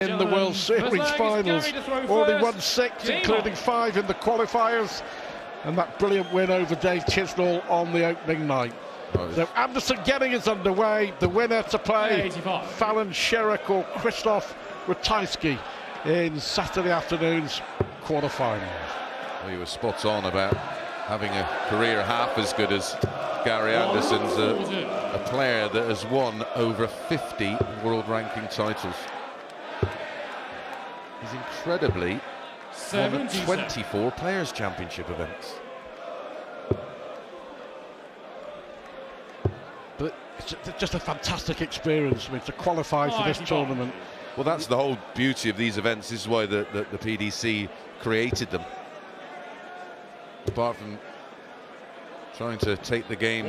in the World Series finals. Already won 6, including 5 in the qualifiers, and that brilliant win over Dave Chisnall on the opening night. So Anderson getting us underway. The winner to play Fallon Sherrock or Krzysztof Ratajski in Saturday afternoon's quarterfinals. Well, you were spot on about having a career half as good as Gary Anderson's, a player that has won over 50 world ranking titles. He's incredibly won 24 Players' Championship events. But it's just a fantastic experience, I mean, to qualify for this tournament. Well, that's the whole beauty of these events. This is why the PDC created them. Apart from trying to take the game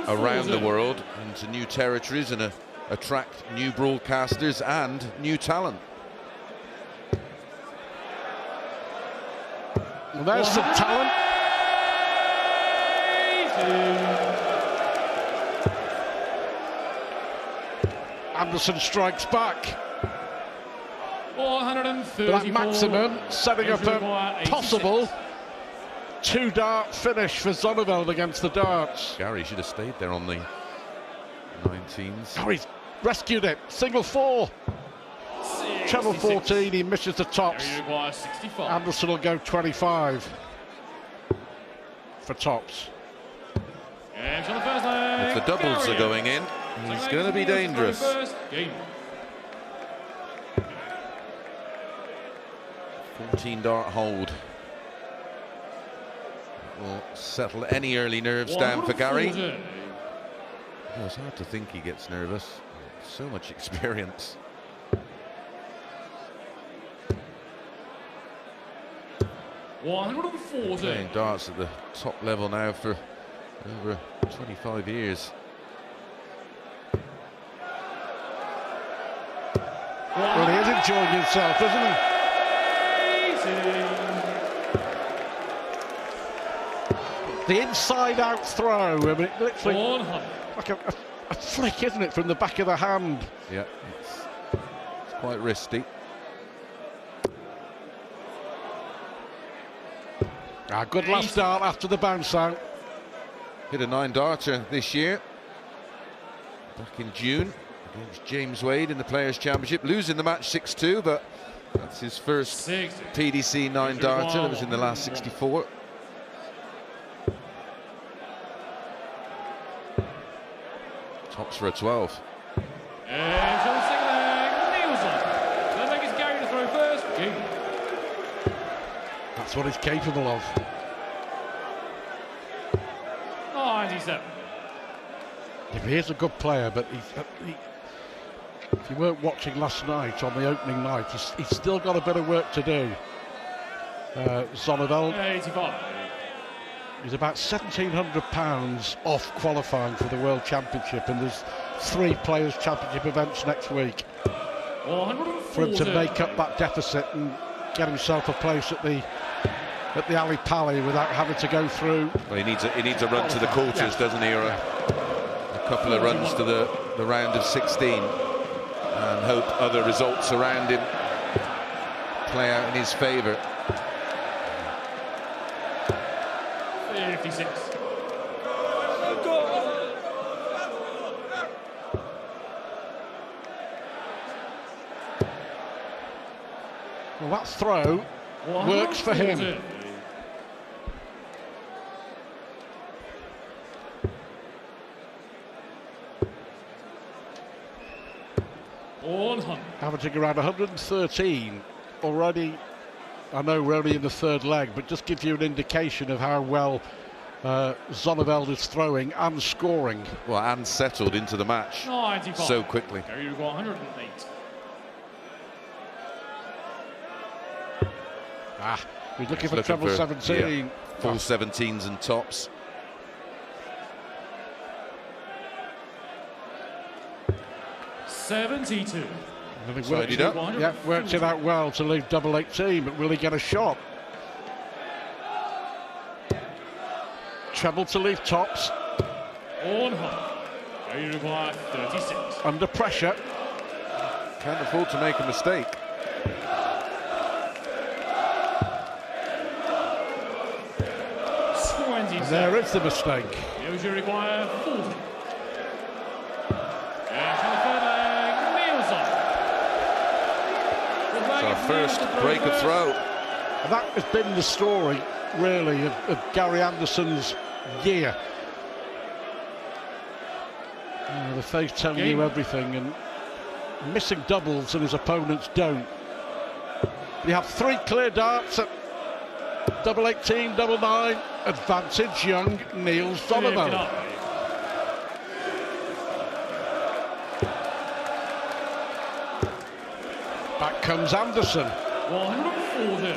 around the world into new territories and attract new broadcasters and new talent. Well, there's some talent. Anderson strikes back. That maximum setting up a possible 2-dart finish for Zonneveld against the darts. Gary should have stayed there on the 19s. Oh, he's rescued it. Single 4. Treble 14, he misses the tops. Anderson will go 25 for tops. If the doubles are going in, he's going to be dangerous. 14-dart hold will settle any early nerves down for Gary. Oh, it's hard to think he gets nervous. So much experience. Playing darts at the top level now for over 25 years. Well, he is enjoying himself, isn't he? The inside-out throw, I mean, literally like a flick, isn't it, from the back of the hand? Yeah, it's quite risky. Good last dart after the bounce out. Hit a 9-darter this year, back in June, against James Wade in the Players' Championship, losing the match 6-2, but that's his first PDC 9-darter. That was in the last 64. Tops for a 12. And on the second leg, Niels. Then make his Gary to throw first. That's what he's capable of. 97. If he is a good player, but if you weren't watching last night on the opening night, he's still got a bit of work to do. Zonneveld. 85. He's about £1,700 off qualifying for the World Championship, and there's 3 Players' Championship events next week. For him to make up that deficit and get himself a place at the Ali Pali without having to go through. Well, he needs a run to the quarters, doesn't he, or a couple of runs to the round of 16, and hope other results around him play out in his favour. 56. Well, that throw works for him. Averaging around 113 already. I know we're only in the 3rd leg, but just gives you an indication of how well Zonneveld is throwing and scoring. Well, and settled into the match so quickly. Gary got 108. He's looking for treble 17. Yeah, full 17s and tops. $72. Worked it out well to leave double 18, but will he get a shot? Treble to leave tops. Gary requires 36. Under pressure. Can't afford to make a mistake. There is the mistake. You require 40. And on the third leg, Niels on. It's our first break of throw. And that has been the story, really, of Gary Anderson's year. The face telling you everything, and missing doubles and his opponents don't. You have 3 clear darts at double 18, double 9, advantage young Niels Zonneveld. Back comes Anderson. 140.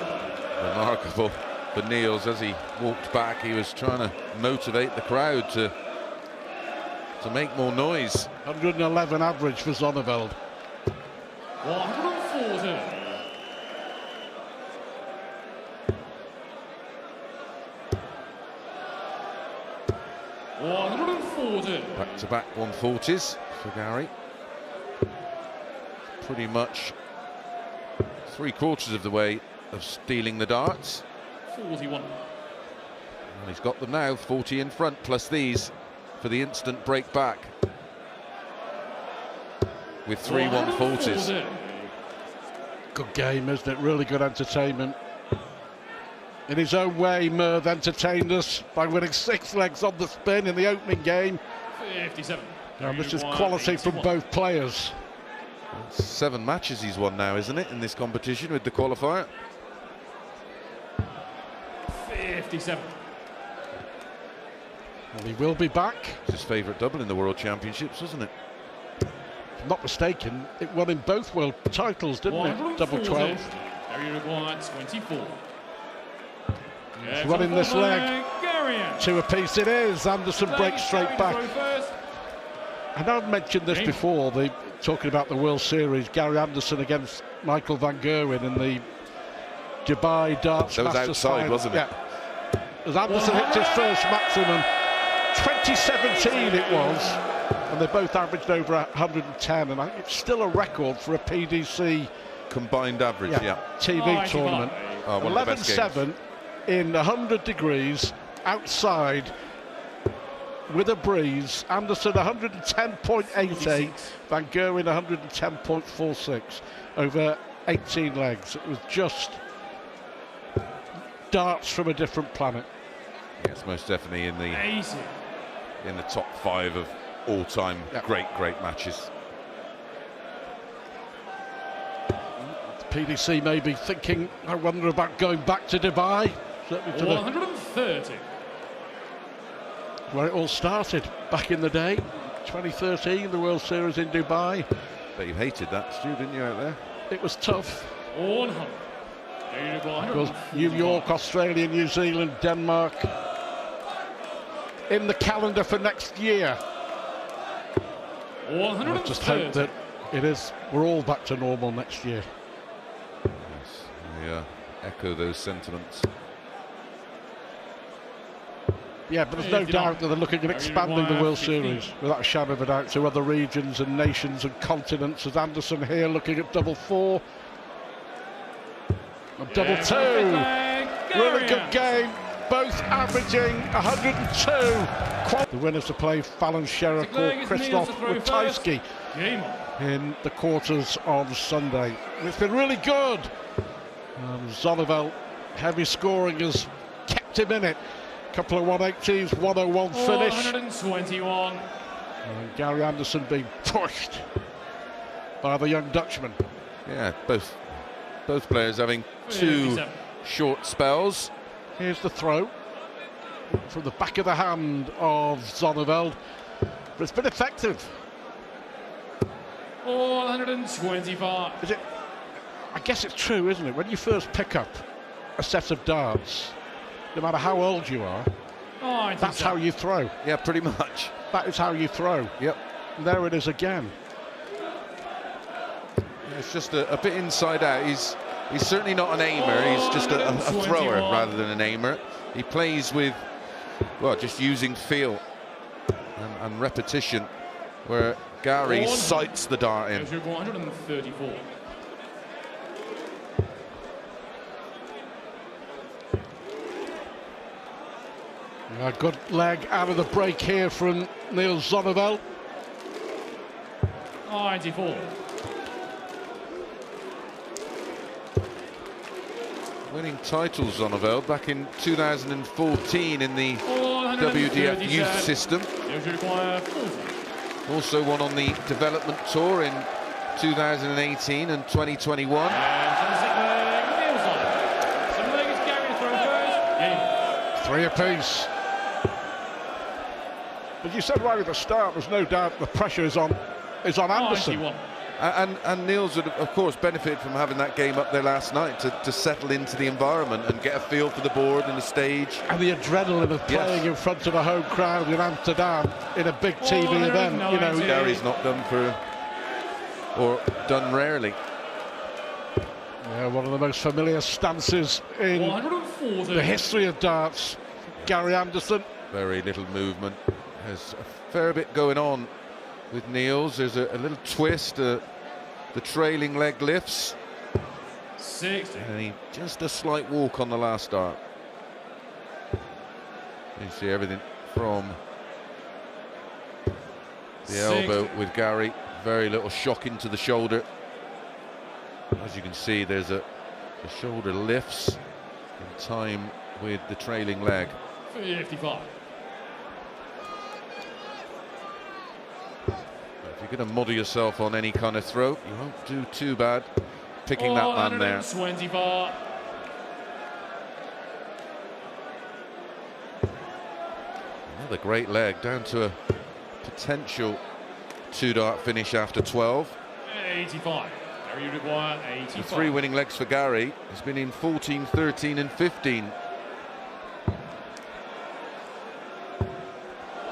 Remarkable for Niels. As he walked back, he was trying to motivate the crowd to make more noise. 111 average for Zonneveld. 140. Back-to-back 140s for Gary. Pretty much 3/4 of the way of stealing the darts. 41. And he's got them now, 40 in front, plus these for the instant break back. With 3 140s. Good game, isn't it? Really good entertainment. In his own way, Merv entertained us by winning 6 legs on the spin in the opening game. 57. Now, this is quality from both players. 7 matches he's won now, isn't it, in this competition with the qualifier? 57. Well, he will be back. It's his favourite double in the World Championships, wasn't it? If I'm not mistaken, it won in both world titles, didn't it? Double 12. Area required 24. He's running this leg. 2 apiece it is. Anderson breaks straight back. I know I've mentioned this before, talking about the World Series, Gary Anderson against Michael van Gerwen in the Dubai Darts That was Masters outside, final. wasn't it? Yeah. As Anderson hit his first maximum, 2017 it was, and they both averaged over 110, and I think it's still a record for a PDC combined average, yeah. TV tournament. 11-7 in 100 degrees outside with a breeze. Anderson 110.88, Van Gerwen 110.46 over 18 legs. It was just darts from a different planet. Yes, most definitely in the top 5 of all-time great matches. The PDC may be thinking, I wonder about going back to Dubai. Certainly to 130. Where it all started back in the day, 2013, the World Series in Dubai. But you hated that, Stu, didn't you, out there? It was tough. 100. It was New York, Australia, New Zealand, Denmark in the calendar for next year. 130. I just hope that we're all back to normal next year. Yes, we echo those sentiments. Yeah, but there's no doubt that they're looking at expanding the World Series, without a shadow of a doubt, to other regions and nations and continents. As Anderson here looking at double 4. And double 2. Really good game. Both averaging 102. The winners to play Fallon Sherrock or Christoph Ratajski in the quarters on Sunday. And it's been really good. Zonneveld, heavy scoring has kept him in it. Couple of 180s, 101 finish. 121. And Gary Anderson being pushed by the young Dutchman. Yeah, both players having 2 short spells. Here's the throw from the back of the hand of Zonneveld, but it's been effective. 125. Is it? I guess it's true, isn't it? When you first pick up a set of darts, no matter how old you are, that's how you throw. Yeah, pretty much. That is how you throw. Yep. And there it is again. It's just a bit inside out. He's certainly not an aimer. He's just a thrower rather than an aimer. He plays with, well, just using feel and repetition, where Gary sights the dart in. 134. A good leg out of the break here from Niels Zonneveld. 94. Winning titles, Zonneveld, back in 2014 in the WDF youth system. Also won on the development tour in 2018 and 2021. Three apiece. But you said right at the start, there's no doubt the pressure is on Anderson. And Niels would, of course, benefit from having that game up there last night to settle into the environment and get a feel for the board and the stage. And the adrenaline of playing in front of a home crowd in Amsterdam in a big TV event. You know, Gary's not done done rarely. Yeah, one of the most familiar stances in the history of darts. Gary Anderson. Very little movement. There's a fair bit going on with Niels. There's a little twist. The trailing leg lifts. 60. And just a slight walk on the last dart. You see everything from the elbow with Gary. Very little shock into the shoulder. As you can see, there's the shoulder lifts in time with the trailing leg. 55. If you're going to model yourself on any kind of throw, you won't do too bad picking that man there. 24. Another great leg, down to a potential 2-dart finish after 12. 85. Gary Uruguay, 85. The 3 winning legs for Gary. He's been in 14, 13 and 15.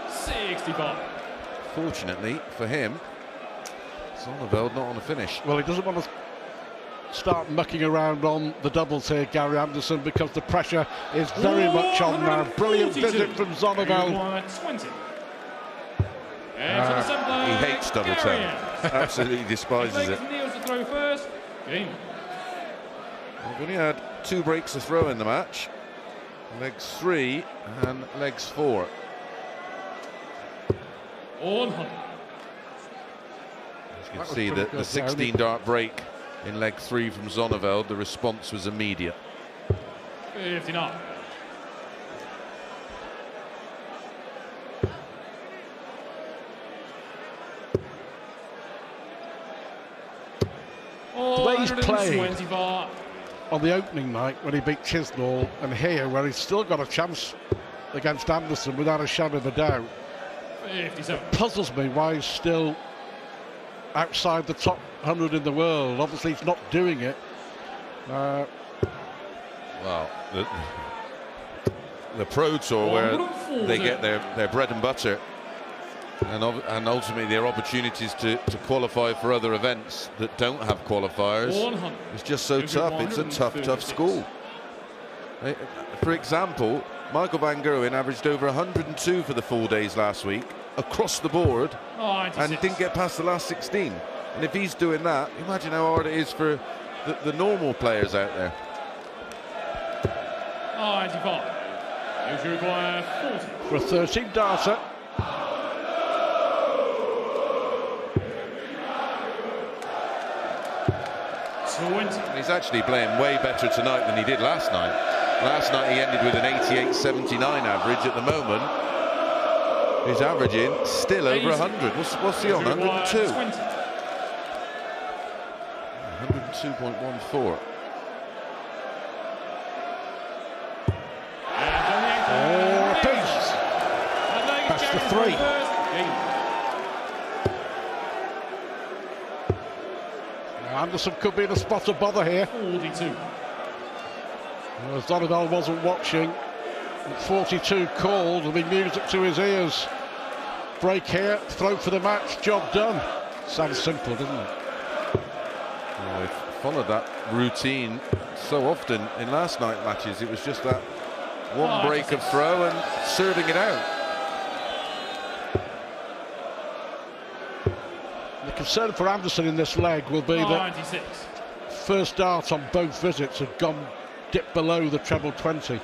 65. Fortunately for him, Zonneveld not on a finish. Well, he doesn't want to start mucking around on the doubles here, Gary Anderson, because the pressure is very much on now. Brilliant visit from Zonneveld. 20. He hates double 10. Absolutely despises it. Niels to throw first. Game. We've only had 2 breaks to throw in the match. Legs 3 and legs 4. On. As you can see, the 16-dart break in leg 3 from Zonneveld, the response was immediate. 59. The way he's played on the opening night when he beat Chisnall, and here where he's still got a chance against Anderson without a shadow of a doubt. 57. It puzzles me why he's still outside the top 100 in the world. Obviously he's not doing it. Well, the Pro Tour, where they get their bread and butter and ultimately their opportunities to qualify for other events that don't have qualifiers, it's just so tough. It's a tough school. For example, Michael van Gerwen averaged over 102 for the 4 days last week across the board, and didn't get past the last 16. And if he's doing that, imagine how hard it is for the normal players out there. 95. Here's Uruguay 40. For a 13-darter. He's actually playing way better tonight than he did last night. Last night he ended with an 88.79 average. At the moment, he's averaging still over 100. What's he on? 102. 102.14. That's the 3. Anderson could be in a spot of bother here. 42. Zonneveld wasn't watching. 42 called, will be music to his ears. Break here, throw for the match, job done. Sounds simple, doesn't it? Well, they've followed that routine so often in last night matches. It was just that one break of throw and serving it out. The concern for Anderson in this leg will be that first dart on both visits had dipped below the treble 20.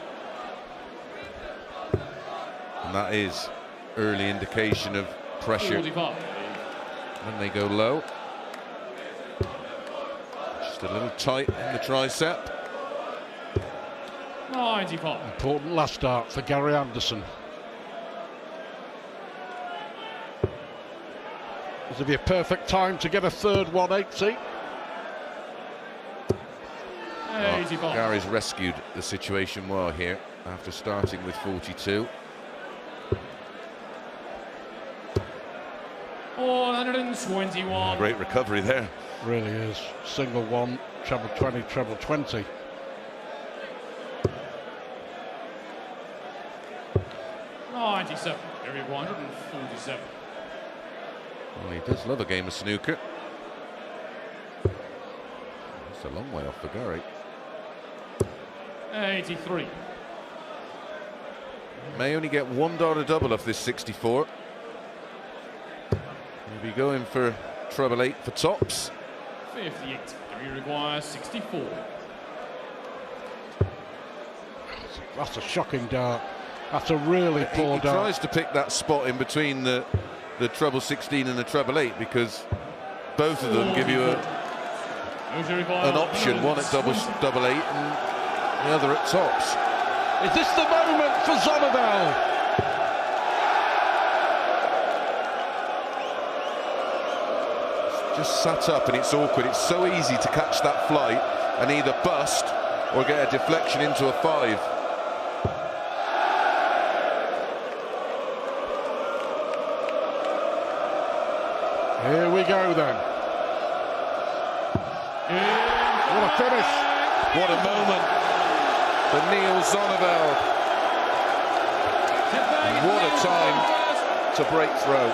And that is early indication of pressure. 45. When they go low. Just a little tight in the tricep. 95. Important last start for Gary Anderson. This would be a perfect time to get a third 180. 85. Gary's rescued the situation well here after starting with 42. 121. Great recovery there. Really is. Single one, treble 20, treble 20. Area 147. Well, he does love a game of snooker. It's a long way off for Gary. 83. May only get $1 double off this 64. He'll be going for treble 8 for tops. 58. Gary requires 64. That's a shocking dart. That's a really poor He dart. tries to pick that spot in between the treble 16 and the treble 8 because both of them give you an option, one at double 8 and the other at tops. Is this the moment for Zonneveld? Just sat up and it's awkward. It's so easy to catch that flight and either bust or get a deflection into a 5. Here we go then. What a finish. What a moment for Niels Zonneveld. What a time to break through.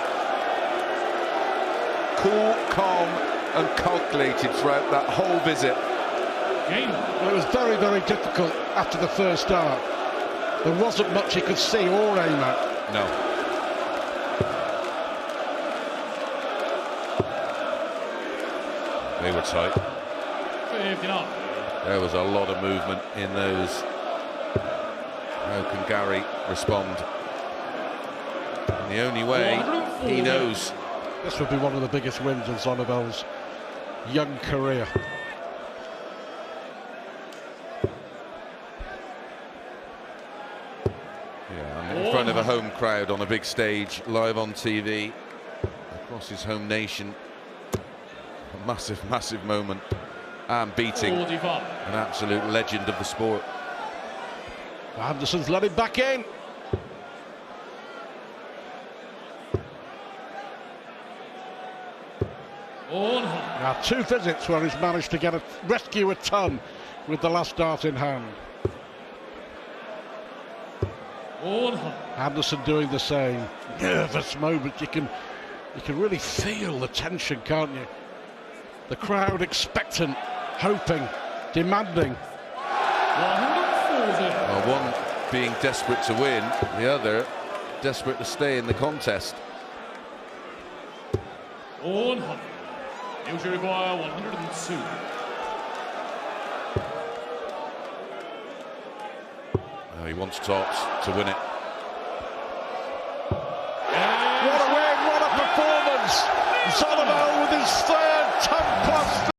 Cool, calm and calculated throughout that whole visit. Well, it was very, very difficult after the first start. There wasn't much he could see or aim at. No. They were tight. 59. There was a lot of movement in those. How can Gary respond? And the only way he knows. This would be one of the biggest wins in Zonneveld's young career. Yeah, and in front of a home crowd on a big stage, live on TV, across his home nation. A massive, massive moment. And beating 45. an absolute legend of the sport. Anderson's let him back in. Now 2 visits where he's managed to rescue a ton with the last dart in hand. Anderson doing the same. Nervous moment. You can really feel the tension, can't you? The crowd expectant, hoping, demanding. 140. Well, one being desperate to win, the other desperate to stay in the contest. 100. Niels require 102. He wants tops to win it.